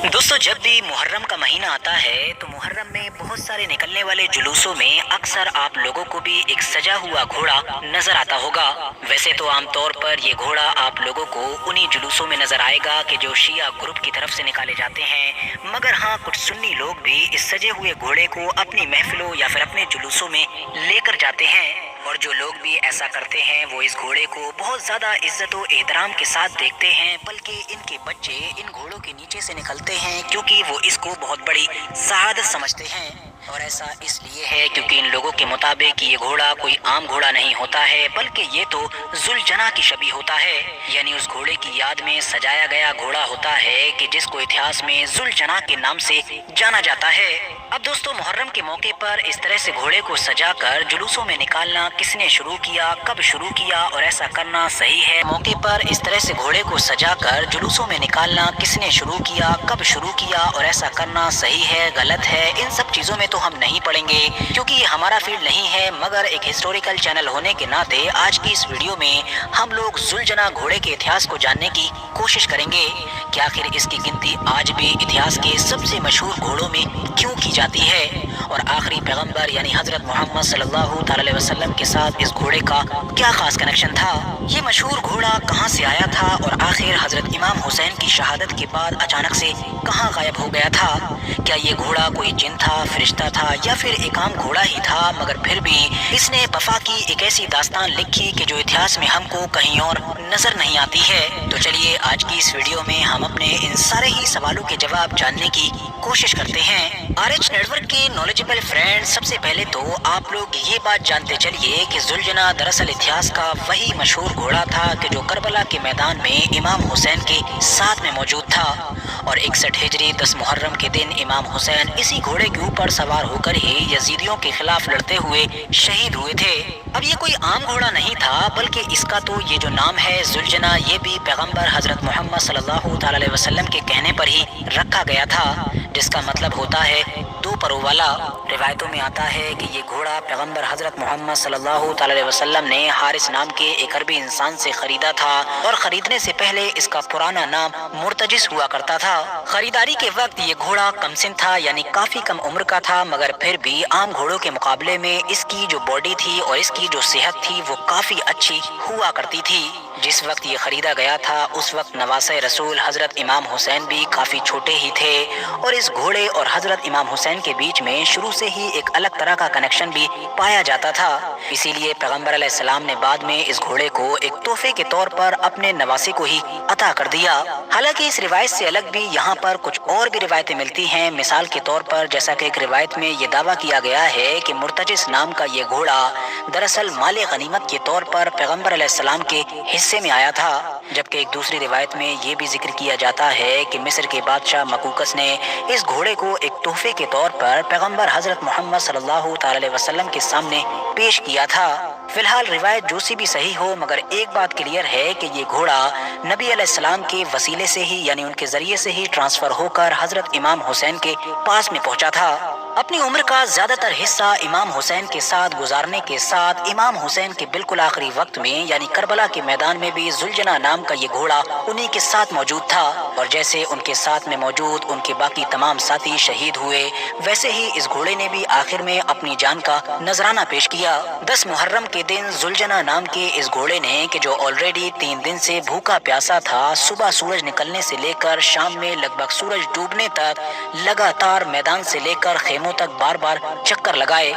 दोस्तों, जब भी मुहर्रम का महीना आता है तो मुहर्रम में बहुत सारे निकलने वाले जुलूसों में अक्सर आप लोगों को भी एक सजा हुआ घोड़ा नजर आता होगा। वैसे तो आमतौर पर ये घोड़ा आप लोगों को उन्हीं जुलूसों में नजर आएगा कि जो शिया ग्रुप की तरफ से निकाले जाते हैं, मगर हाँ, कुछ सुन्नी लोग भी इस सजे हुए घोड़े को अपनी महफिलों या फिर अपने जुलूसों में लेकर जाते हैं। और जो लोग भी ऐसा करते हैं वो इस घोड़े को बहुत ज़्यादा इज्जत और एहतराम के साथ देखते हैं, बल्कि इनके बच्चे इन घोड़ों के नीचे से निकलते हैं क्योंकि वो इसको बहुत बड़ी सआदत समझते हैं। और ऐसा इसलिए है क्योंकि इन लोगों के मुताबिक ये घोड़ा कोई आम घोड़ा नहीं होता है, बल्कि ये तो जुलजना की शबी होता है, यानी उस घोड़े की याद में सजाया गया घोड़ा होता है कि जिसको इतिहास में जुलजना के नाम से जाना जाता है। अब दोस्तों, मुहर्रम के मौके पर इस तरह से घोड़े को सजाकर जुलूसों में निकालना किसने शुरू किया, कब शुरू किया और ऐसा करना सही है? मौके पर इस तरह से घोड़े को सजाकर जुलूसों में निकालना किसने शुरू किया, कब शुरू किया और ऐसा करना सही है, गलत है, इन सब चीज़ों में तो हम नहीं पड़ेंगे क्योंकि ये हमारा फील्ड नहीं है। मगर एक हिस्टोरिकल चैनल होने के नाते आज की इस वीडियो में हम लोग जुलजना घोड़े के इतिहास को जानने की कोशिश करेंगे कि आखिर इसकी गिनती आज भी इतिहास के सबसे मशहूर घोड़ों में क्यों की जाती है और आखिरी पैगंबर यानी हजरत मोहम्मद सल्लल्लाहु अलैहि वसल्लम के साथ इस घोड़े का क्या खास कनेक्शन था। ये मशहूर घोड़ा कहाँ से आया था और आखिर हजरत इमाम हुसैन की शहादत के बाद अचानक से कहाँ गायब हो गया था? क्या ये घोड़ा कोई जिन था, फरिश्ता था या फिर एक आम घोड़ा ही था, मगर फिर भी इसने वफा की एक ऐसी दास्तान लिखी कि जो इतिहास में हमको कहीं और नजर नहीं आती है। तो चलिए आज की इस वीडियो में हम अपने इन सारे ही सवालों के जवाब जानने की कोशिश करते हैं। RH नेटवर्क के नॉलेजेबल फ्रेंड, सबसे पहले तो आप लोग ये बात जानते चलिए कि जुलजना दरअसल इतिहास का वही मशहूर घोड़ा था कि जो करबला के मैदान में इमाम हुसैन के साथ में मौजूद था और 61 हिजरी 10 मुहर्रम के दिन इमाम हुसैन इसी घोड़े के ऊपर सवार होकर ही यजीदियों के खिलाफ लड़ते हुए शहीद हुए थे। अब ये कोई आम घोड़ा नहीं था, बल्कि इसका तो ये जो नाम है जुलजना, ये भी पैगंबर हजरत मोहम्मद सल्लल्लाहु अलैहि वसल्लम के कहने पर ही रखा गया था, जिसका मतलब होता है दो परों वाला। रिवायतों में आता है कि ये घोड़ा पैगंबर हजरत मोहम्मद सल्लल्लाहु अलैहि वसल्लम ने हारिस नाम के एक अरबी इंसान से खरीदा था और खरीदने से पहले इसका पुराना नाम मुर्तजिस हुआ करता था। खरीदारी के वक्त ये घोड़ा कमसिन था, यानी काफी कम उम्र का था, मगर फिर भी आम घोड़ों के मुकाबले में इसकी जो बॉडी थी और इसकी जो सेहत थी वो काफी अच्छी हुआ करती थी। जिस वक्त ये खरीदा गया था उस वक्त नवासे रसूल हजरत इमाम हुसैन भी काफी छोटे ही थे और इस घोड़े और हजरत इमाम हुसैन के बीच में शुरू से ही एक अलग तरह का कनेक्शन भी पाया जाता था। इसीलिए पैगंबर अलैहिस्सलाम ने बाद में इस घोड़े को एक तोहफे के तौर पर अपने नवासे को ही अता कर दिया। हालांकि इस रिवायत से अलग भी यहाँ पर कुछ और भी रिवायतें मिलती हैं। मिसाल के तौर पर जैसा कि एक रिवायत में ये दावा किया गया है कि मुर्तजिस नाम का ये घोड़ा दरअसल माले गनीमत के तौर पर पैगंबर अलैहिस्सलाम के हिस्से में आया था, जबकि एक दूसरी रिवायत में ये भी जिक्र किया जाता है कि मिस्र के बादशाह मकूकस ने इस घोड़े को एक तोहफे के तौर पर पैगंबर हजरत मोहम्मद सल्लल्लाहु अलैहि वसल्लम के सामने पेश किया था। फिलहाल रिवायत जो सी भी सही हो, मगर एक बात क्लियर है कि ये घोड़ा नबी अलैहिस्सलाम के वसीले से ही, यानी उनके जरिए से ही ट्रांसफर होकर हजरत इमाम हुसैन के पास में पहुंचा था। अपनी उम्र का ज्यादातर हिस्सा इमाम हुसैन के साथ गुजारने के साथ इमाम हुसैन के बिल्कुल आखिरी वक्त में यानी करबला के मैदान में भी जुलजना नाम का ये घोड़ा उन्हीं के साथ मौजूद था और जैसे उनके साथ में मौजूद उनके बाकी तमाम साथी शहीद हुए, वैसे ही इस घोड़े ने भी आखिर में अपनी जान का नजराना पेश किया। 10 मुहर्रम के दिन जुलजना नाम के इस घोड़े ने, कि जो ऑलरेडी 3 दिन से भूखा प्यासा था, सुबह सूरज निकलने से लेकर शाम में लगभग सूरज डूबने तक लगातार मैदान से लेकर खेमों तक बार बार चक्कर लगाए।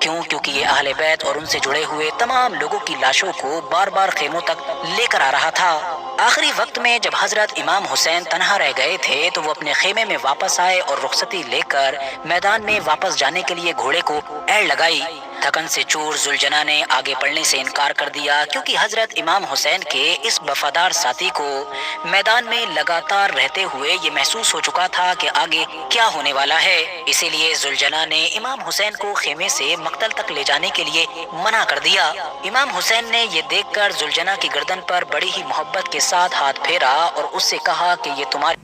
क्योंकि ये अहले बैत और उनसे जुड़े हुए तमाम लोगों की लाशों को बार बार खेमों तक लेकर आ रहा था। आखिरी वक्त में जब हजरत इमाम हुसैन तन्हा रह गए थे तो वो अपने खेमे में वापस आए और रुखसती लेकर मैदान में वापस जाने के लिए घोड़े को एड़ लगाई। थकन से चूर जुलजना ने आगे बढ़ने से इनकार कर दिया क्योंकि हजरत इमाम हुसैन के इस वफादार साथी को मैदान में लगातार रहते हुए ये महसूस हो चुका था कि आगे क्या होने वाला है। इसीलिए जुलजना ने इमाम हुसैन को खेमे से मक्तल तक ले जाने के लिए मना कर दिया। इमाम हुसैन ने ये देखकर जुलजना की गर्दन पर बड़ी ही मोहब्बत के साथ हाथ फेरा और उससे कहा कि ये तुम्हारी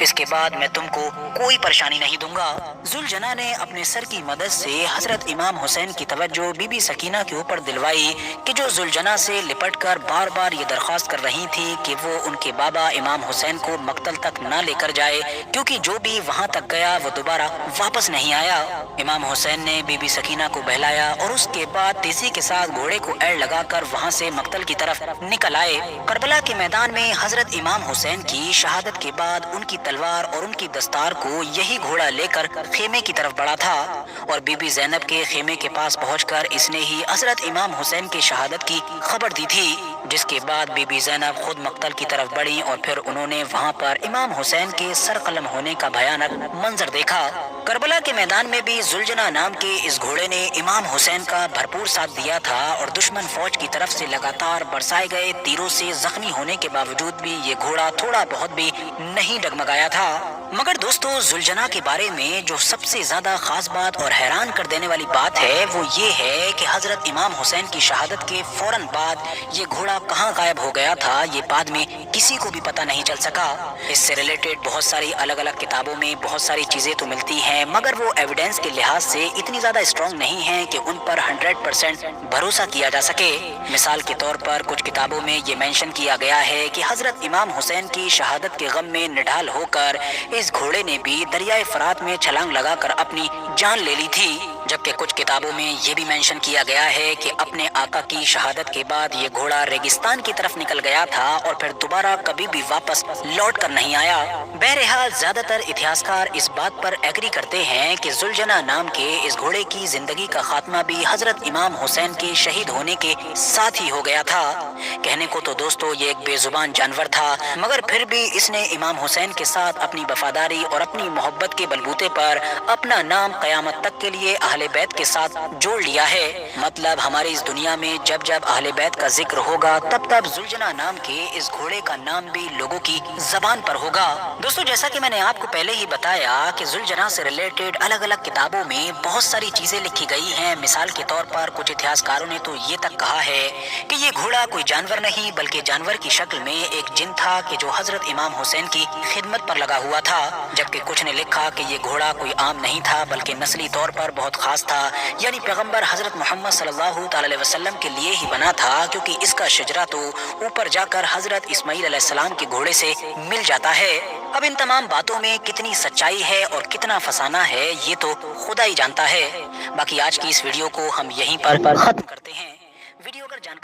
इसके बाद मैं तुमको कोई परेशानी नहीं दूंगा। जुलजना ने अपने सर की मदद से हजरत इमाम हुसैन की तवज्जो बीबी सकीना के ऊपर दिलवाई कि जो जुलजना से लिपट कर बार बार ये दरख्वास्त कर रही थी कि वो उनके बाबा इमाम हुसैन को मक्तल तक ना लेकर जाए, क्योंकि जो भी वहाँ तक गया वो दोबारा वापस नहीं आया। इमाम हुसैन ने बीबी सकीना को बहलाया और उसके बाद तेजी के साथ घोड़े को एड़ लगाकर वहाँ से मक्तल की तरफ निकल आए। करबला के मैदान में हजरत इमाम हुसैन की शहादत के बाद उनकी तलवार और उनकी दस्तार को यही घोड़ा लेकर खेमे की तरफ बढ़ा था और बीबी ज़ैनब के खेमे के पास पहुंचकर इसने ही हजरत इमाम हुसैन की शहादत की खबर दी थी, जिसके बाद बीबी ज़ैनब खुद मक्तल की तरफ बढ़ी और फिर उन्होंने वहां पर इमाम हुसैन के सर कलम होने का भयानक मंजर देखा। करबला के मैदान में भी जुलजना नाम के इस घोड़े ने इमाम हुसैन का भरपूर साथ दिया था और दुश्मन फौज की तरफ से लगातार बरसाए गए तीरों से जख्मी होने के बावजूद भी ये घोड़ा थोड़ा बहुत भी नहीं डगमगाया था। मगर दोस्तों, जुलजना के बारे में जो सबसे ज्यादा खास बात और हैरान कर देने वाली बात है वो ये है कि हजरत इमाम हुसैन की शहादत के फौरन बाद ये घोड़ा कहाँ गायब हो गया था, ये बाद में किसी को भी पता नहीं चल सका। इससे रिलेटेड बहुत सारी अलग अलग किताबों में बहुत सारी चीजें तो मिलती हैं, मगर वो एविडेंस के लिहाज से इतनी ज्यादा स्ट्रॉन्ग नहीं है कि उन पर 100% भरोसा किया जा सके। मिसाल के तौर पर कुछ किताबों में ये मेंशन किया गया है कि हजरत इमाम हुसैन की शहादत के गम में निढाल होकर इस घोड़े ने भी दरियाए फरात में छलांग लगाकर अपनी जान ले ली थी, जबकि कुछ किताबों में ये भी मेंशन किया गया है कि अपने आका की शहादत के बाद ये घोड़ा रेगिस्तान की तरफ निकल गया था और फिर दोबारा कभी भी वापस लौट कर नहीं आया। बहरहाल ज्यादातर इतिहासकार इस बात पर एग्री करते हैं कि जुलजना नाम के इस घोड़े की जिंदगी का खात्मा भी हजरत इमाम हुसैन के शहीद होने के साथ ही हो गया था। कहने को तो दोस्तों ये एक बेजुबान जानवर था, मगर फिर भी इसने इमाम हुसैन के साथ अपनी वफादारी और अपनी मोहब्बत के बलबूते पर अपना नाम कयामत तक के लिए अहले बैत के साथ जोड़ लिया है। मतलब हमारी इस दुनिया में जब जब अहले बैत का जिक्र होगा तब तब जुलजना नाम के इस घोड़े का नाम भी लोगों की जबान पर होगा। दोस्तों, जैसा कि मैंने आपको पहले ही बताया कि जुलजना से रिलेटेड अलग अलग किताबों में बहुत सारी चीजें लिखी गई हैं। मिसाल के तौर पर कुछ इतिहासकारों ने तो ये तक कहा है कि ये घोड़ा कोई जानवर नहीं बल्कि जानवर की शक्ल में एक जिन था कि जो हजरत इमाम हुसैन की खिदमत पर लगा हुआ था, जबकि कुछ ने लिखा कि ये घोड़ा कोई आम नहीं था बल्कि नस्ली तौर पर बहुत खास था, यानी पैगंबर हजरत मोहम्मद सल्लल्लाहु अलैहि वसल्लम के लिए ही बना था, क्योंकि इसका शजरा तो ऊपर जाकर हजरत इस्माईल अलैहिस्सलाम के घोड़े से मिल जाता है। अब इन तमाम बातों में कितनी सच्चाई है और कितना फसाना है ये तो खुदा ही जानता है। बाकी आज की इस वीडियो को हम यहीं पर खत्म करते हैं। वीडियो अगर जानकारी